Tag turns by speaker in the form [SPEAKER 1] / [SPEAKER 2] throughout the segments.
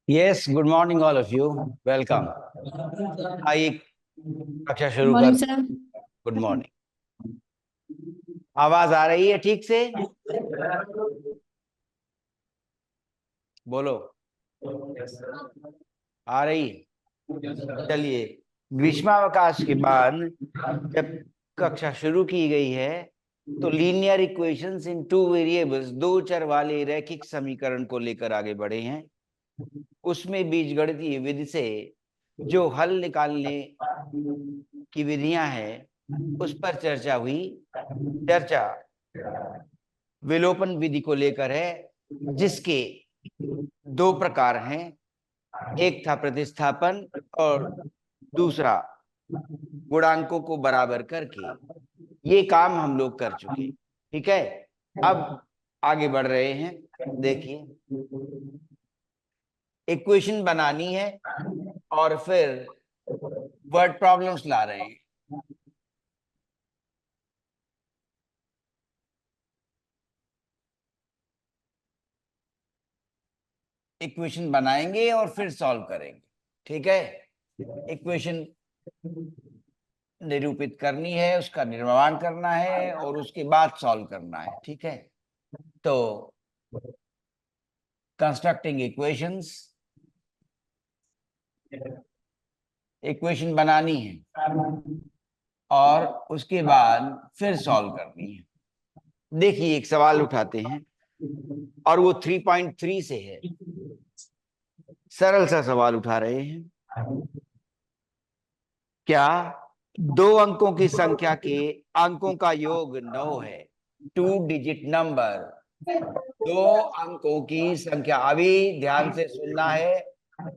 [SPEAKER 1] Yes, good morning all of you. Welcome. आइए कक्षा
[SPEAKER 2] good
[SPEAKER 1] शुरू कर।
[SPEAKER 2] Morning sir.
[SPEAKER 1] Good morning. आवाज आ रही है ठीक से? बोलो। आ रही है? चलिए। ग्रीष्मावकाश के बाद जब कक्षा शुरू की गई है तो लीनियर इक्वेशंस इन टू वेरिएबल्स, दो चर वाले रैखिक समीकरण को लेकर आगे बढ़े हैं। उसमें बीजगणितीय विधि से जो हल निकालने की विधियां हैं उस पर चर्चा हुई। चर्चा विलोपन विधि को लेकर है, जिसके दो प्रकार हैं। एक था प्रतिस्थापन और दूसरा गुणांकों को बराबर करके। ये काम हम लोग कर चुके। ठीक है, अब आगे बढ़ रहे हैं। देखिए, इक्वेशन बनानी है और फिर वर्ड प्रॉब्लम्स ला रहे हैं। इक्वेशन बनाएंगे और फिर सॉल्व करेंगे। ठीक है, इक्वेशन निरूपित करनी है, उसका निर्माण करना है और उसके बाद सॉल्व करना है। ठीक है, तो कंस्ट्रक्टिंग इक्वेशंस, इक्वेशन बनानी है और उसके बाद फिर सॉल्व करनी है। देखिए, एक सवाल उठाते हैं और वो 3.3 से है। सरल सा सवाल उठा रहे हैं। क्या दो अंकों की संख्या के अंकों का योग 9 है? Two digit number. दो अंकों की संख्या, अभी ध्यान से सुनना है।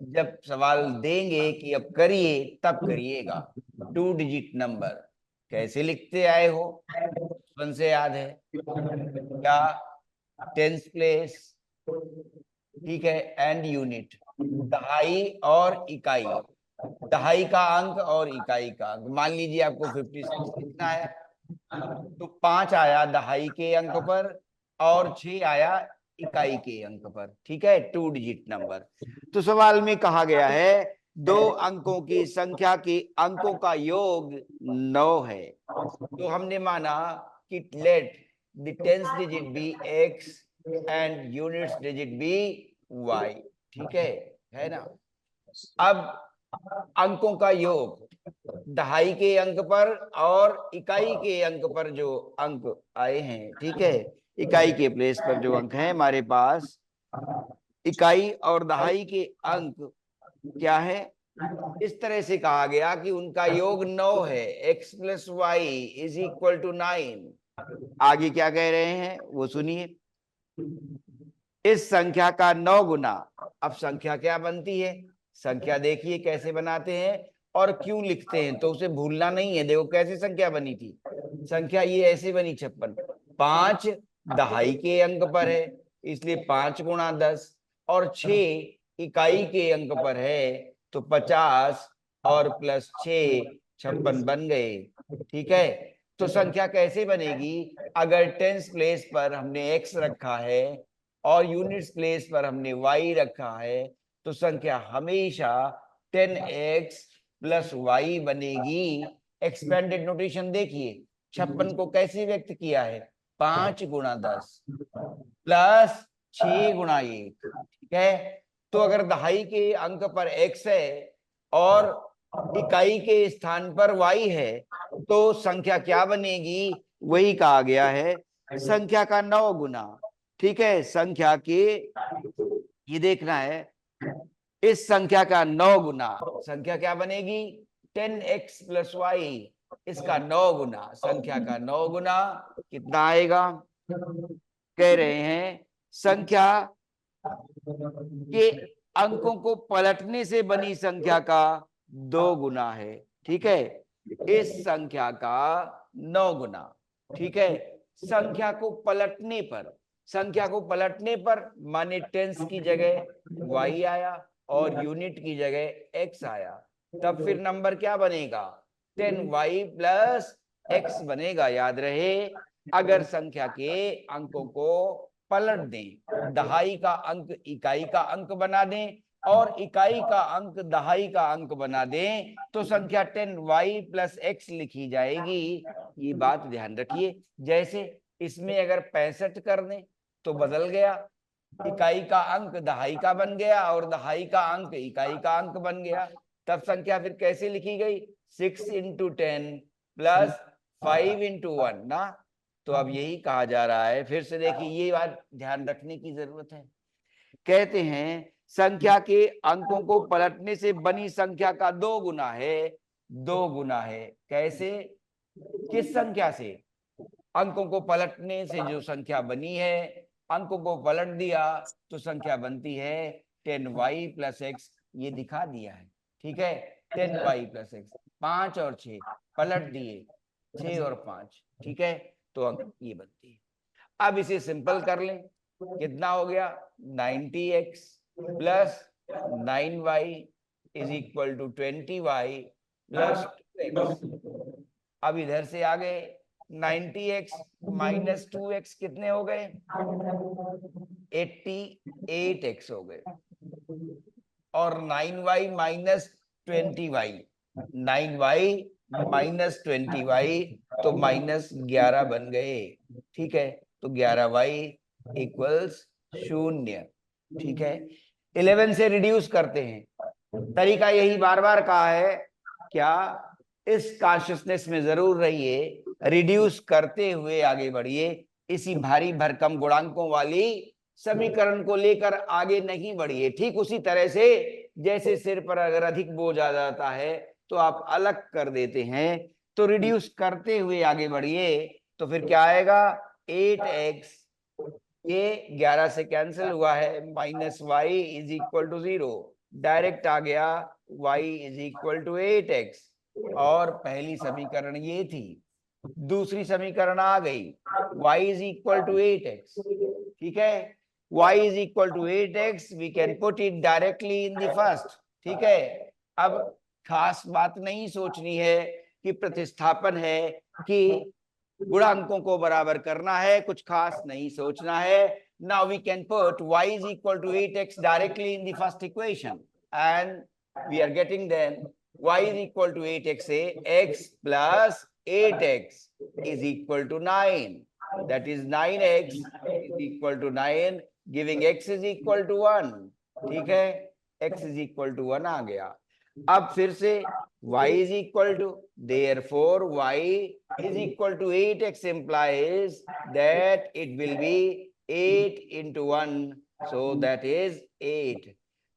[SPEAKER 1] जब सवाल देंगे कि अब करिए, तब करिएगा। टू डिजिट नंबर कैसे लिखते आए हो? बचपन से याद है क्या? टेंस प्लेस, ठीक है, एंड यूनिट, दहाई और इकाई। दहाई का अंक और इकाई का अंक। मान लीजिए आपको 56 लिखना है तो 5 आया दहाई के अंक पर और 6 आया इकाई के अंक पर। ठीक है, टू डिजिट नंबर। तो सवाल में कहा गया है दो अंकों की संख्या के अंकों का योग 9 है। तो हमने माना कि let the tens digit be x and units digit be y. ठीक है ना? अब अंकों का योग दहाई के अंक पर और इकाई के अंक पर जो अंक आए हैं, ठीक है, इकाई के प्लेस पर जो अंक हैं हमारे पास, इकाई और दहाई के अंक क्या है? इस तरह से कहा गया कि उनका योग 9 है। x plus y is equal to 9। आगे क्या कह रहे हैं वो सुनिए। इस संख्या का 9 गुना। अब संख्या क्या बनती है? संख्या देखिए कैसे बनाते हैं और क्यों लिखते हैं, तो उसे भूलना नहीं है। देखो कैसे संख्या बनी थी। संख्या ये ऐसे बनी 56। 5 दहाई के अंक पर है, इसलिए 5 गुणा 10, और 6 इकाई के अंक पर है तो 50 और प्लस 6 56 बन गए। ठीक है, तो संख्या कैसे बनेगी? अगर टेंस प्लेस पर हमने एक्स रखा है और यूनिट्स प्लेस पर हमने y रखा है तो संख्या हमेशा 10x प्लस वाई बनेगी। एक्सपेंडेड नोटेशन देखिए, 56 को कैसे व्यक्त किया है? 5 गुणा 10 प्लस 6 गुणा 1। ठीक है, तो अगर दहाई के अंक पर x है और इकाई के स्थान पर y है तो संख्या क्या बनेगी? वही कहा गया है, संख्या का 9 गुना। ठीक है, संख्या के, ये देखना है, इस संख्या का 9 गुना। संख्या क्या बनेगी? 10x प्लस वाई, इसका 9 गुना। संख्या का 9 गुना कितना आएगा? कह रहे हैं संख्या के अंकों को पलटने से बनी संख्या का 2 गुना है। ठीक है, इस संख्या का 9 गुना। ठीक है, संख्या को पलटने पर, संख्या को पलटने पर माने टेंस की जगह y आया और यूनिट की जगह x आया, तब फिर नंबर क्या बनेगा? 10y प्लस x बनेगा। याद रहे, अगर संख्या के अंकों को पलट दें, दहाई का अंक इकाई का अंक बना दें और इकाई का अंक दहाई का अंक बना दें तो संख्या 10y प्लस x लिखी जाएगी। ये बात ध्यान रखिए। जैसे इसमें अगर 65 कर दें तो बदल गया, इकाई का अंक दहाई का बन गया और दहाई का अंक इकाई का अंक बन गया। तब संख्या फिर कैसे लिखी गई? 6 इंटू 10 प्लस 5 इंटू 1 ना। तो अब यही कहा जा रहा है, फिर से देखिए ये बात ध्यान रखने की जरूरत है। कहते हैं संख्या के अंकों को पलटने से बनी संख्या का 2 गुना है। 2 गुना है कैसे? किस संख्या से? अंकों को पलटने से जो संख्या बनी है, अंकों को पलट दिया तो संख्या बनती है 10y प्लस एक्स। ये दिखा दिया है, ठीक है। 10y प्लस एक्स, 5 और 6 पलट दिए, 6 और 5, ठीक है। तो अंक ये बनती है। अब इसे सिंपल कर लें, कितना हो गया? 90x plus 9y is equal to 20y plus 2x। अब इधर से आ गए 90x माइनस 2x कितने हो गए? 88x हो गए। और 9y minus 20y, 9y minus 20y तो माइनस 11 बन गए, ठीक है। तो 11y इक्वल्स 0, ठीक है। 11 से रिड्यूस करते हैं, तरीका यही बार बार कहा है। क्या इस कॉन्शियसनेस में जरूर रहिए, रिड्यूस करते हुए आगे बढ़िए। इसी भारी भरकम गुणांकों वाली समीकरण को लेकर आगे नहीं बढ़िए। ठीक उसी तरह से जैसे सिर पर अगर अधिक बोझ आ जाता है तो आप अलग कर देते हैं, तो रिड्यूस करते हुए आगे बढ़िए। तो फिर क्या आएगा? 8x, ये 11 से कैंसिल हुआ है, minus Y is equal to 0। Direct आ गया y is equal to 8x। और पहली समीकरण ये थी, दूसरी समीकरण आ गई y is equal to 8x, ठीक है। y is equal to 8x, we can put it directly in the first, ठीक है। अब खास बात नहीं सोचनी है कि प्रतिस्थापन है कि गुणांकों को बराबर करना है, कुछ खास नहीं सोचना है। Now we can put y is equal to 8x directly in the first equation and we are getting then y is equal to 8x से x plus 8x is equal to 9, that is 9x is equal to 9 giving x is equal to 1, ठीक है। x is equal to 1 आ गया। अब फिर से y is equal to, therefore y is equal to 8x implies that it will be 8 into 1, so that is 8,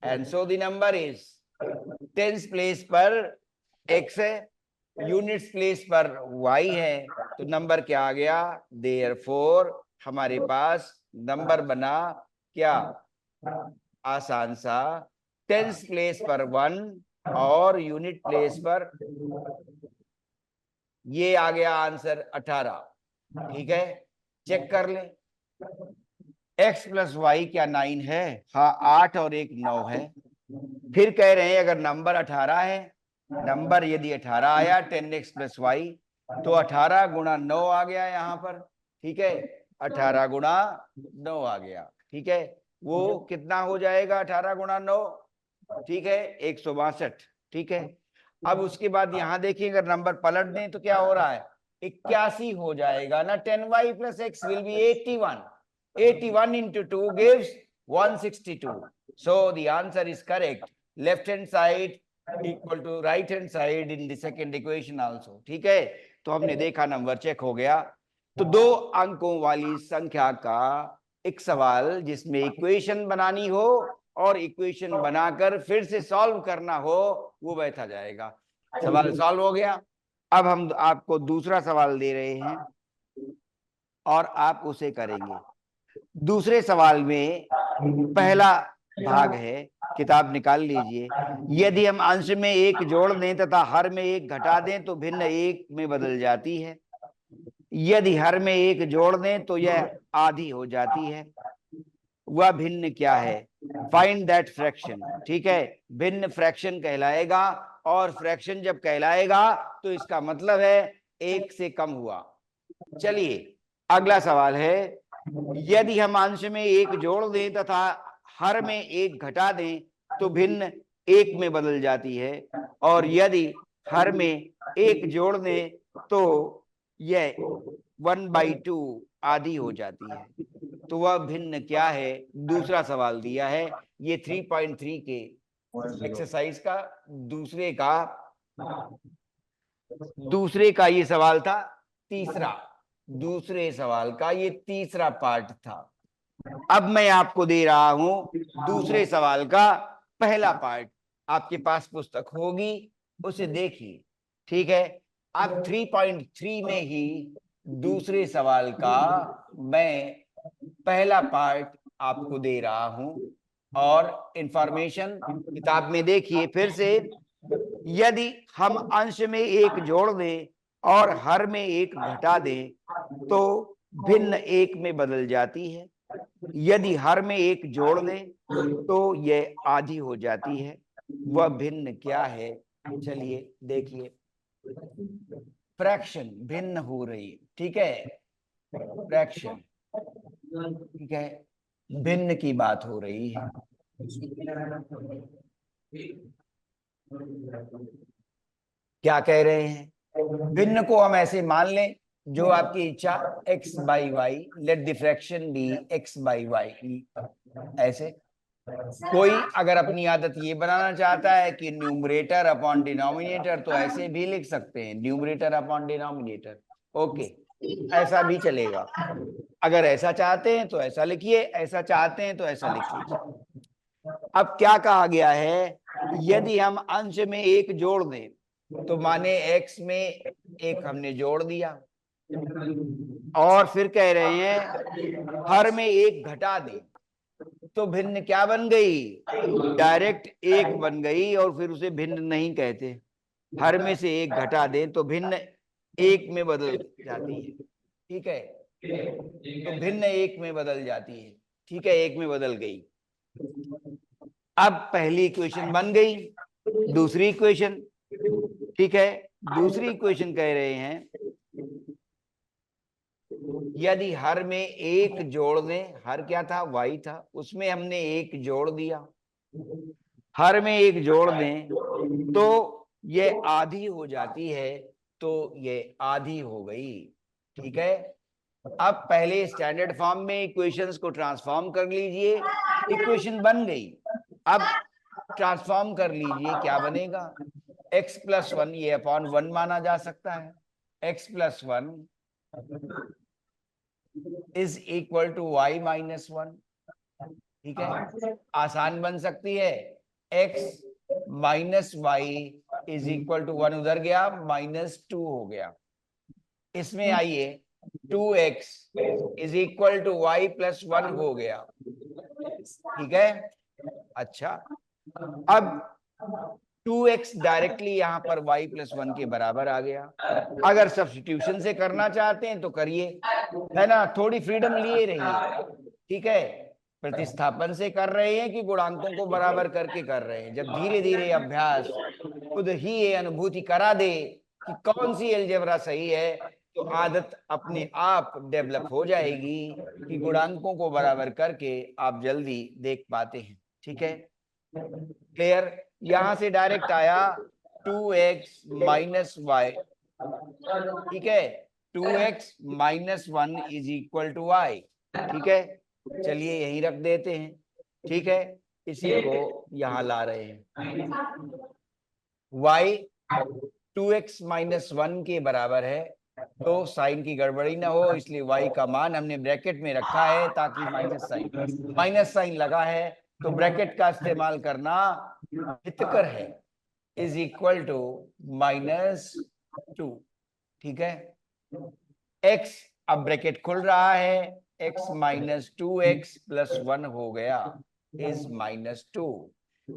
[SPEAKER 1] and so the number is tens place पर x है, units place पर y है, तो number क्या आ गया? therefore हमारे पास number बना क्या? आसान सा, टेंस प्लेस पर 1 और यूनिट प्लेस पर ये आ गया आंसर 18, ठीक है। चेक कर लें, x प्लस वाई क्या 9 है? हाँ, 8 और 1 9 है। फिर कह रहे हैं अगर नंबर 18 है, नंबर यदि 18 आया 10x प्लस वाई, तो 18 गुणा 9 आ गया यहाँ पर, ठीक है। 18 गुणा 9 आ गया, ठीक है। वो कितना हो जाएगा 18 गुणा 9? ठीक है, 162, ठीक है। अब उसके बाद यहाँ देखिए, अगर नंबर पलट दें तो क्या हो रहा है? 81 हो जाएगा ना। 10y plus x will be 81। 81 into 2 gives 162. So the answer is correct. Left hand side equal to right hand side in the second equation also. ठीक है, तो हमने देखा नंबर चेक हो गया। तो 2 अंकों वाली संख्या का एक सवाल जिसमें इक्वेशन बनानी हो और इक्वेशन बनाकर फिर से सॉल्व करना हो, वो बैठा जाएगा। सवाल सॉल्व हो गया। अब हम आपको दूसरा सवाल दे रहे हैं और आप उसे करेंगे। दूसरे सवाल में पहला भाग है, किताब निकाल लीजिए। यदि हम अंश में 1 जोड़ दें तथा हर में 1 घटा दें तो भिन्न 1 में बदल जाती है। यदि हर में 1 जोड़ दें तो यह आधी हो जाती है। वह भिन्न क्या है? फाइंड दैट फ्रैक्शन, ठीक है। भिन्न फ्रैक्शन कहलाएगा, और फ्रैक्शन जब कहलाएगा तो इसका मतलब है 1 से कम हुआ। चलिए अगला सवाल है, यदि हम अंश में 1 जोड़ दें तथा हर में 1 घटा दें तो भिन्न एक में बदल जाती है, और यदि हर में एक जोड़ दें तो यह 1/2 आधी हो जाती है। तो वह भिन्न क्या है, दूसरा सवाल दिया है। ये 3.3 के एक्सरसाइज का दूसरे का ये सवाल था, दूसरे सवाल का ये तीसरा पार्ट था। अब मैं आपको दे रहा हूं दूसरे सवाल का पहला पार्ट। आपके पास पुस्तक होगी, उसे देखिए, ठीक है। अब 3.3 में ही दूसरे सवाल का मैं पहला पार्ट आपको दे रहा हूं, और इंफॉर्मेशन किताब में देखिए फिर से। यदि हम अंश में एक जोड़ दें और हर में एक घटा दें तो भिन्न एक में बदल जाती है। यदि हर में एक जोड़ दें तो यह आधी हो जाती है। वह भिन्न क्या है, चलिए देखिए। फ्रैक्शन भिन्न हो रही है, ठीक है, फ्रैक्शन, ठीक है, भिन्न की बात हो रही है। क्या कह रहे हैं, भिन्न को हम ऐसे मान लें, जो आपकी इच्छा, x/y, let the fraction B x/y, ऐसे। कोई अगर अपनी आदत ये बनाना चाहता है कि न्यूमरेटर अपॉन डिनोमिनेटर, तो ऐसे भी लिख सकते हैं, न्यूमरेटर अपॉन डिनोमिनेटर, ओके, ऐसा भी चलेगा। अगर ऐसा चाहते हैं तो ऐसा लिखिए, ऐसा चाहते हैं तो ऐसा लिख लीजिए। अब क्या कहा गया है, यदि हम अंश में एक जोड़ दें, तो माने x में एक हमने जोड़ दिया, और फिर कह रहे हैं हर में एक घटा दें, तो भिन्न क्या बन गई, डायरेक्ट एक बन गई, और फिर उसे भिन्न नहीं कहते। हर में से एक घटा दें तो भिन्न एक में बदल जाती है, ठीक है, तो भिन्न एक में बदल जाती है, ठीक है, एक में बदल गई। अब पहली इक्वेशन बन गई, दूसरी इक्वेशन, ठीक है, दूसरी इक्वेशन कह रहे हैं यदि हर में एक जोड़ दें, हर क्या था, y था, उसमें हमने एक जोड़ दिया, हर में एक जोड़ दें तो ये आधी हो जाती है, तो ये आधी हो गई, ठीक है। अब पहले स्टैंडर्ड फॉर्म में इक्वेशंस को ट्रांसफॉर्म कर लीजिए, इक्वेशन बन गई। अब ट्रांसफॉर्म कर लीजिए, क्या बनेगा, x+1 ये अपॉन 1 माना जा सकता है, x+1 is equal to y-1, ठीक है, आसान बन सकती है। x-y इज इक्वल टू 1 उधर गया, -2 हो गया। इसमें आइए 2x is equal to y+1 हो गया, ठीक है। अच्छा, अब 2x डायरेक्टली यहां पर y+1 के बराबर आ गया। अगर सब्स्टिट्यूशन से करना चाहते हैं तो करिए, है ना, थोड़ी फ्रीडम लिए रहिए, ठीक है। प्रतिस्थापन से कर रहे हैं कि गुणांकों को बराबर करके कर रहे हैं, जब धीरे धीरे अभ्यास खुद ही ये अनुभूति करा दे कि कौन सी अलजेब्रा सही है, तो आदत अपने आप डेवलप हो जाएगी कि गुणांकों को बराबर करके आप जल्दी देख पाते हैं, ठीक है, क्लियर। यहां से डायरेक्ट आया 2x माइनस y, ठीक है, 2x - 1 is equal to y, ठीक है। चलिए यहीं रख देते हैं, ठीक है, इसी को यहां ला रहे हैं। y 2x - 1 के बराबर है, तो साइन की गड़बड़ी ना हो, इसलिए y का मान हमने ब्रैकेट में रखा है ताकि माइनस साइन लगा है, तो ब्रैकेट का इस्तेमाल करना हितकर है, इज इक्वल टू -2, ठीक है। x अब ब्रैकेट खुल रहा है, x - 2x + 1 हो गया, इज -2,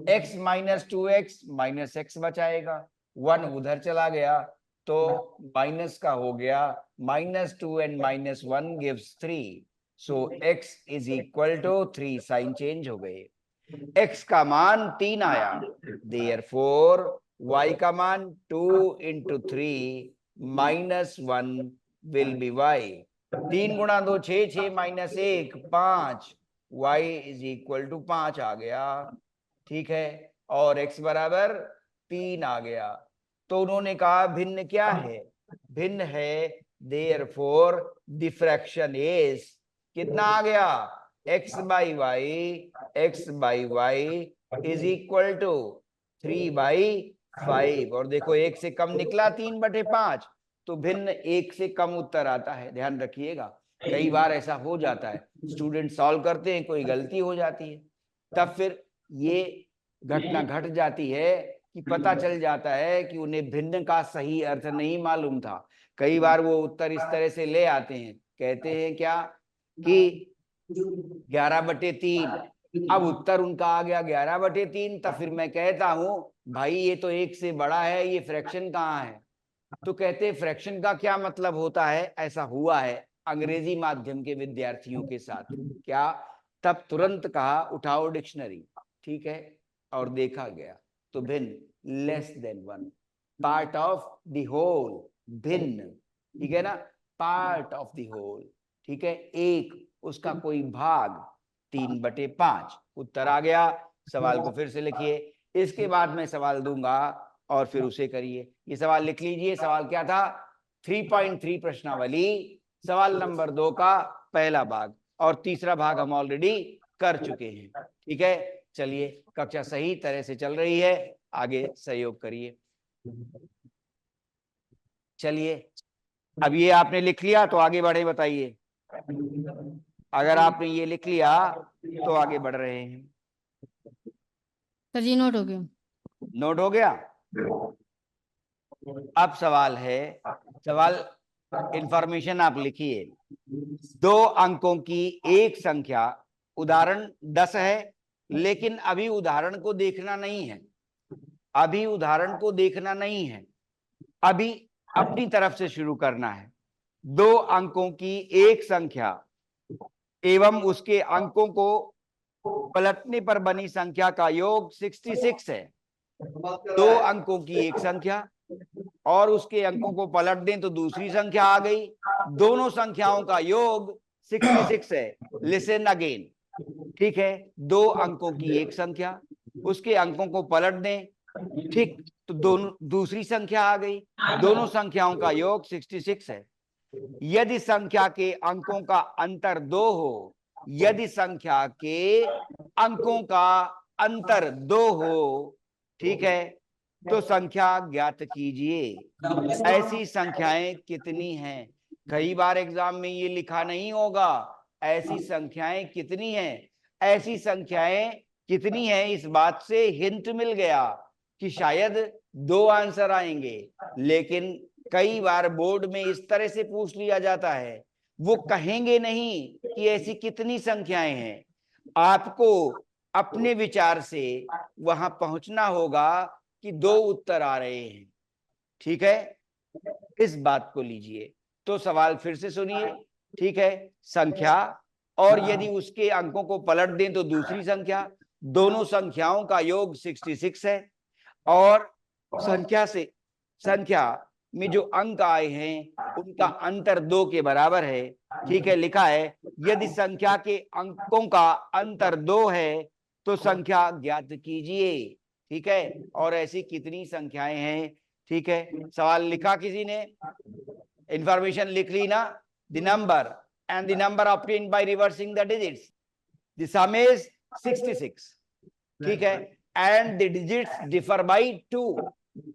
[SPEAKER 1] x - 2x -x बचाएगा, 1 उधर चला गया, तो माइनस का हो गया, -2 and -1 gives 3, so x is equal to 3, sign change हो गए, x का मान 3 आया, therefore y का मान 2 into 3 -1 will be y, 3 गुणा 2 6, 6 - 1 5, y is equal to 5 आ गया, ठीक है, और x बराबर 3 आ गया। तो उन्होंने कहा भिन्न क्या है? भिन्न है, देयरफॉर द फ्रैक्शन इज, कितना आ गया? x by y is equal to 3/5। और देखो एक से कम निकला 3/5, तो भिन्न एक से कम उत्तर आता है, ध्यान रखिएगा। कई बार ऐसा हो जाता है, स्टूडेंट सॉल्व करते हैं, कोई गलती हो जाती है, तब फिर ये घटना घट जाती है कि पता चल जाता है कि उन्हें भिन्न का सही अर्थ नहीं मालूम था। कई बार वो उत्तर इस तरह से ले आते हैं, कहते हैं क्या कि 11/3, अब उत्तर उनका आ गया 11/3। तब फिर मैं कहता हूं भाई ये तो एक से बड़ा है, ये फ्रैक्शन कहाँ है? तो कहते हैं फ्रैक्शन का क्या मतलब होता है? ऐसा हुआ है अंग्रेजी माध्यम के विद्यार्थियों के साथ। क्या? तब तुरंत कहा उठाओ डिक्शनरी, ठीक है, और देखा गया तो भिन्न less than 1, part of the whole, भिन्न, ठीक है ना, पार्ट ऑफ द होल, ठीक है, एक, उसका कोई भाग, 3/5 उत्तर आ गया। सवाल को फिर से लिखिए, इसके बाद मैं सवाल दूंगा और फिर उसे करिए। ये सवाल लिख लीजिए। सवाल क्या था? 3.3 प्रश्नावली, सवाल नंबर 2 का पहला भाग, और तीसरा भाग हम ऑलरेडी कर चुके हैं। ठीक है, चलिए, कक्षा सही तरह से चल रही है, आगे सहयोग करिए। चलिए, अब ये आपने लिख लिया तो आगे बढ़े, बताइए। अगर आपने ये लिख लिया तो आगे बढ़ रहे हैं।
[SPEAKER 2] सर जी नोट हो गया।
[SPEAKER 1] नोट हो गया। अब सवाल है, सवाल इंफॉर्मेशन आप लिखिए। 2 अंकों की एक संख्या, उदाहरण 10 है, लेकिन अभी उदाहरण को देखना नहीं है, अभी उदाहरण को देखना नहीं है, अभी अपनी तरफ से शुरू करना है। 2 अंकों की एक संख्या एवं उसके अंकों को पलटने पर बनी संख्या का योग 66 है। 2 अंकों की एक संख्या और उसके अंकों को पलट दें तो दूसरी संख्या आ गई, दोनों संख्याओं का योग 66 है। लिसन अगेन, ठीक है, 2 अंकों की एक संख्या, उसके अंकों को पलट दें, ठीक, तो दोनों दूसरी संख्या आ गई, दोनों संख्याओं का योग 66 है। यदि संख्या के अंकों का अंतर 2 हो, यदि संख्या के अंकों का अंतर 2 हो, ठीक है, तो संख्या ज्ञात कीजिए। ऐसी संख्याएं कितनी हैं? कई बार एग्जाम में ये लिखा नहीं होगा, ऐसी संख्याएं कितनी हैं। ऐसी संख्याएं कितनी हैं, इस बात से हिंट मिल गया कि शायद 2 आंसर आएंगे, लेकिन कई बार बोर्ड में इस तरह से पूछ लिया जाता है, वो कहेंगे नहीं कि ऐसी कितनी संख्याएं हैं, आपको अपने विचार से वहां पहुंचना होगा कि 2 उत्तर आ रहे हैं। ठीक है, इस बात को लीजिए। तो सवाल फिर से सुनिए, ठीक है, संख्या और यदि उसके अंकों को पलट दें तो दूसरी संख्या, दोनों संख्याओं का योग 66 है, और संख्या में जो अंक आए हैं उनका अंतर 2 के बराबर है। ठीक है, लिखा है यदि संख्या के अंकों का अंतर 2 है तो संख्या ज्ञात कीजिए। ठीक है, और ऐसी कितनी संख्याएं हैं? ठीक है, सवाल लिखा किसी ने, इंफॉर्मेशन लिख ली ना, the number and the number obtained by reversing the digits, the some is 66, ठीक है, and the digits differ by 2,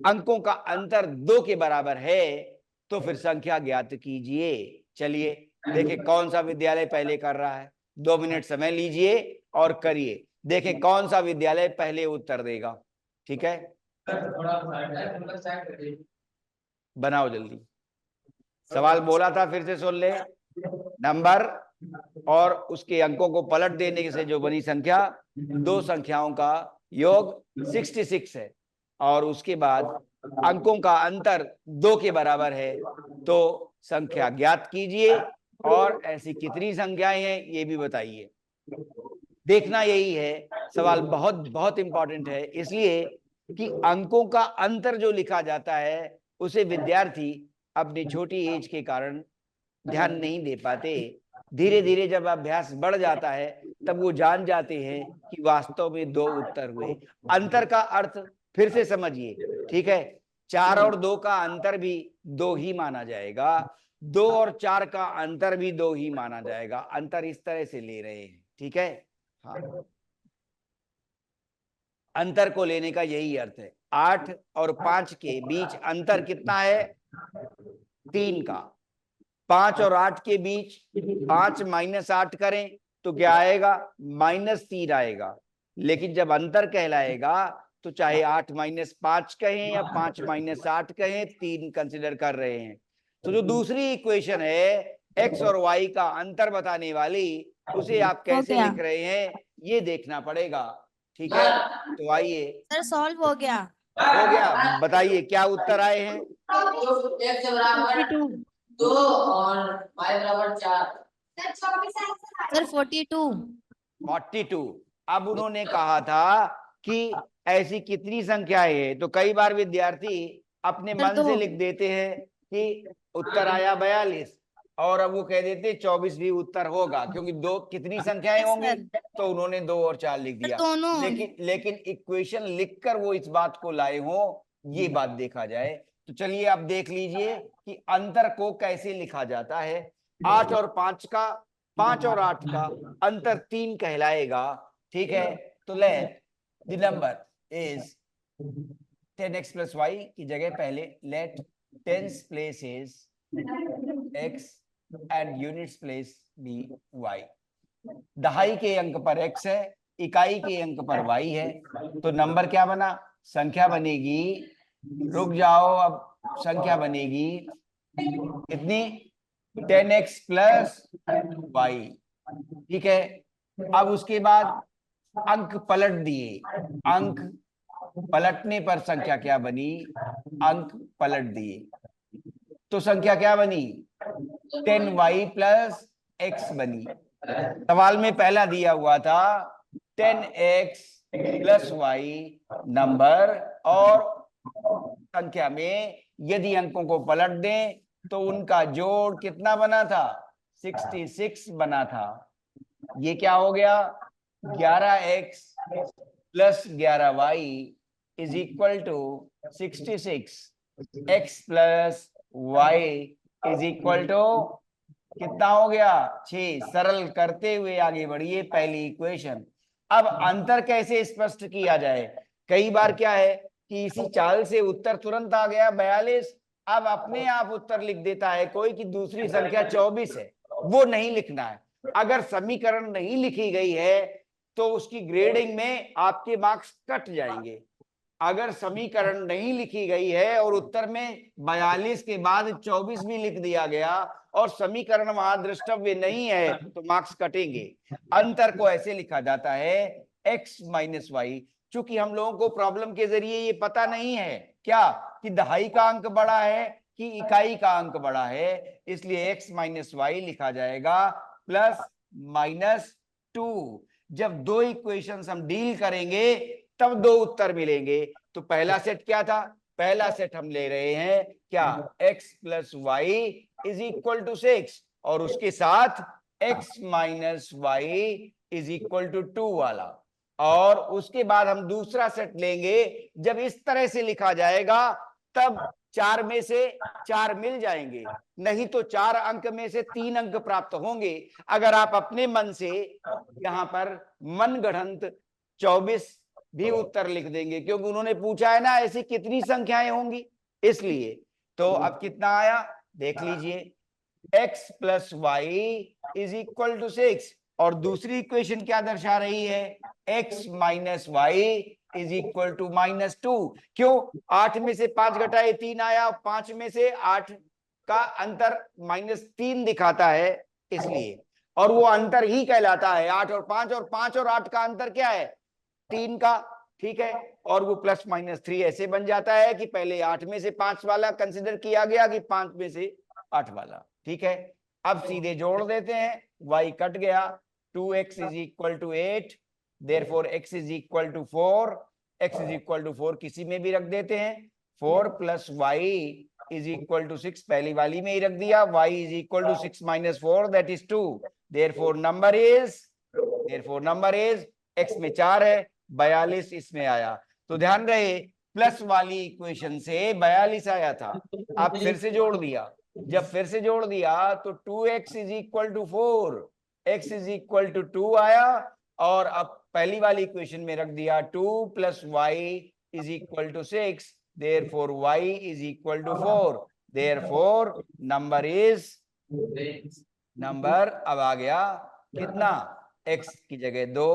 [SPEAKER 1] अंकों का अंतर 2 के बराबर है, तो फिर संख्या ज्ञात कीजिए। चलिए देखें कौन सा विद्यालय पहले कर रहा है, 2 मिनट समय लीजिए और करिए, देखें कौन सा विद्यालय पहले उत्तर देगा। ठीक है, बनाओ जल्दी। सवाल बोला था, फिर से सुन ले। नंबर और उसके अंकों को पलट देने से जो बनी संख्या, 2 संख्याओं का योग 66 है, और उसके बाद अंकों का अंतर 2 के बराबर है, तो संख्या ज्ञात कीजिए, और ऐसी कितनी संख्याएं हैं ये भी बताइए। देखना यही है, सवाल बहुत बहुत इंपॉर्टेंट है, इसलिए कि अंकों का अंतर जो लिखा जाता है उसे विद्यार्थी अपनी छोटी एज के कारण ध्यान नहीं दे पाते। धीरे धीरे जब अभ्यास बढ़ जाता है तब वो जान जाते हैं कि वास्तव में 2 उत्तर हुए। अंतर का अर्थ फिर से समझिए, ठीक है। 4 और 2 का अंतर भी 2 ही माना जाएगा, 2 और 4 का अंतर भी 2 ही माना जाएगा। अंतर इस तरह से ले रहे हैं, ठीक है। हाँ, अंतर को लेने का यही अर्थ है। 8 और 5 के बीच अंतर कितना है? 3 का। 5 और 8 के बीच 5 माइनस 8 करें तो क्या आएगा? -3 आएगा। लेकिन जब अंतर कहलाएगा तो चाहे 8 माइनस 5 कहें या 5 माइनस 8 कहें, 3 कंसिडर कर रहे हैं। तो जो दूसरी इक्वेशन है x और y का अंतर बताने वाली, उसे आप कैसे
[SPEAKER 2] गया।
[SPEAKER 1] लिख रहे हैं ये देखना पड़ेगा, ठीक है। तो आइए,
[SPEAKER 2] सर सॉल्व हो गया।
[SPEAKER 1] हो गया। बताइए क्या उत्तर आए हैं?
[SPEAKER 2] 42
[SPEAKER 3] 2 और y बराबर 4।
[SPEAKER 2] सर 42
[SPEAKER 1] 42। अब उन्होंने कहा था कि ऐसी कितनी संख्याएं हैं, तो कई बार विद्यार्थी अपने
[SPEAKER 2] सर
[SPEAKER 1] मन से
[SPEAKER 2] 2
[SPEAKER 1] लिख देते हैं कि उत्तर आया 42, और अब वो कह देते 24 भी उत्तर होगा, क्योंकि 2 कितनी संख्याएं होंगी, तो उन्होंने 2 और 4 लिख
[SPEAKER 2] सर
[SPEAKER 1] दिया।
[SPEAKER 2] दोनों।
[SPEAKER 1] लेकिन इक्वेशन लिखकर वो इस बात को लाए हो, ये बात देखा जाए। तो चलिए आप देख लीजिए कि अंतर को कैसे लिखा जाता है। 8 और 5 का, 5 और 8 का अंतर 3 कहलाएगा, ठीक है। तो let the number is 10x plus y की जगह पहले let tens place is x and units place be y। दहाई के अंक पर x है, इकाई के अंक पर y है, तो नंबर क्या बना? संख्या बनेगी, रुक जाओ, अब संख्या बनेगी कितनी? 10x plus y, ठीक है। अब उसके बाद अंक पलट दिए, अंक पलटने पर संख्या क्या बनी? अंक पलट दिए तो संख्या क्या बनी? 10y plus x बनी। सवाल में पहला दिया हुआ था 10x plus y नंबर, और संख्या में यदि अंकों को पलट दें तो उनका जोड़ कितना बना था? 66 बना था। ये क्या हो गया? 11x plus 11y is equal to 66। x plus y is equal to कितना हो गया? 6। सरल करते हुए आगे बढ़िए पहली इक्वेशन। अब अंतर कैसे स्पष्ट किया जाए? कई बार क्या है कि इसी चाल से उत्तर तुरंत आ गया 42, अब अपने आप उत्तर लिख देता है कोई कि दूसरी संख्या 24 है, वो नहीं लिखना है। अगर समीकरण नहीं लिखी गई है तो उसकी ग्रेडिंग में आपके मार्क्स कट जाएंगे। अगर समीकरण नहीं लिखी गई है और उत्तर में 42 के बाद 24 भी लिख दिया गया और समीकरण वहां द्रष्टव्य नहीं है तो मार्क्स कटेंगे। अंतर को ऐसे लिखा जाता है x माइनस वाई। चूंकि हम लोगों को प्रॉब्लम के जरिए ये पता नहीं है क्या कि दहाई का अंक बड़ा है कि इकाई का अंक बड़ा है, इसलिए x माइनस वाई लिखा जाएगा प्लस माइनस 2। जब 2 इक्वेशंस हम डील करेंगे तब 2 उत्तर मिलेंगे। तो पहला सेट क्या था? पहला सेट हम ले रहे हैं क्या? x plus y is equal to 6 और उसके साथ x minus Y is equal to 2 वाला, और उसके बाद हम दूसरा सेट लेंगे। जब इस तरह से लिखा जाएगा तब 4 में से 4 मिल जाएंगे, नहीं तो 4 अंक में से 3 अंक प्राप्त होंगे। अगर आप अपने मन से यहां पर मनगढ़ंत 24 भी उत्तर लिख देंगे, क्योंकि उन्होंने पूछा है ना ऐसी कितनी संख्याएं होंगी, इसलिए। तो अब कितना आया देख लीजिए, x plus y is equal to 6, और दूसरी इक्वेशन क्या दर्शा रही है? x minus Y is equal to -2। क्यों? 8 में से 5 घटाए 3 आया, 5 में से 8 का अंतर -3 दिखाता है, इसलिए। और वो अंतर ही कहलाता है 8 और 5, और 5 और 8 का अंतर क्या है? 3 का, ठीक है। और वो प्लस माइनस 3 ऐसे बन जाता है कि पहले 8 में से 5 वाला कंसिडर किया गया कि 5 में से 8 वाला, ठीक है। अब सीधे जोड़ देते हैं, y कट गया, 2x is equal to 8, therefore x is equal to 4, x is equal to 4 किसी में भी रख देते हैं। 4 plus y is equal to 6 पहली वाली में ही रख दिया, y is equal to 6 minus 4 that is 2, therefore number is therefore number is x में 4 है, 42 इसमें आया। तो ध्यान रहे प्लस वाली इक्वेशन से 42 आया था, अब फिर से जोड़ दिया, जब फिर से जोड़ दिया तो 2x is equal to 4, x is equal to 2 आया, और अब पहली वाली इक्वेशन में रख दिया 2 plus y is equal to 6, therefore y is equal to 4, therefore number is, number अब आ गया कितना, x की जगह 2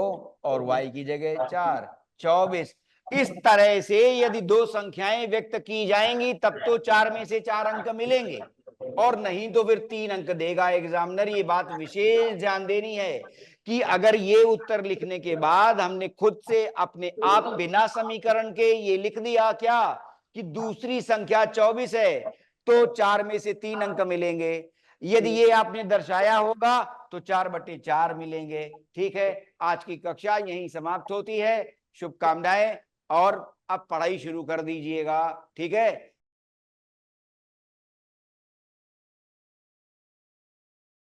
[SPEAKER 1] और y की जगह 4, 24। इस तरह से यदि दो संख्याएं व्यक्त की जाएंगी तब तो 4 में से 4 अंक मिलेंगे, और नहीं तो फिर 3 अंक देगा एग्जामिनर। ये बात विशेष ध्यान देनी है कि अगर ये उत्तर लिखने के बाद हमने खुद से अपने आप बिना समीकरण के ये लिख दिया क्या कि दूसरी संख्या 24 है, तो 4 में से 3 अंक मिलेंगे। यदि ये आपने दर्शाया होगा तो 4/4 मिलेंगे। ठीक है, आज की कक्षा यहीं समाप्त होती है। शुभकामनाएं, और अब पढ़ाई शुरू कर दीजिएगा। ठीक है।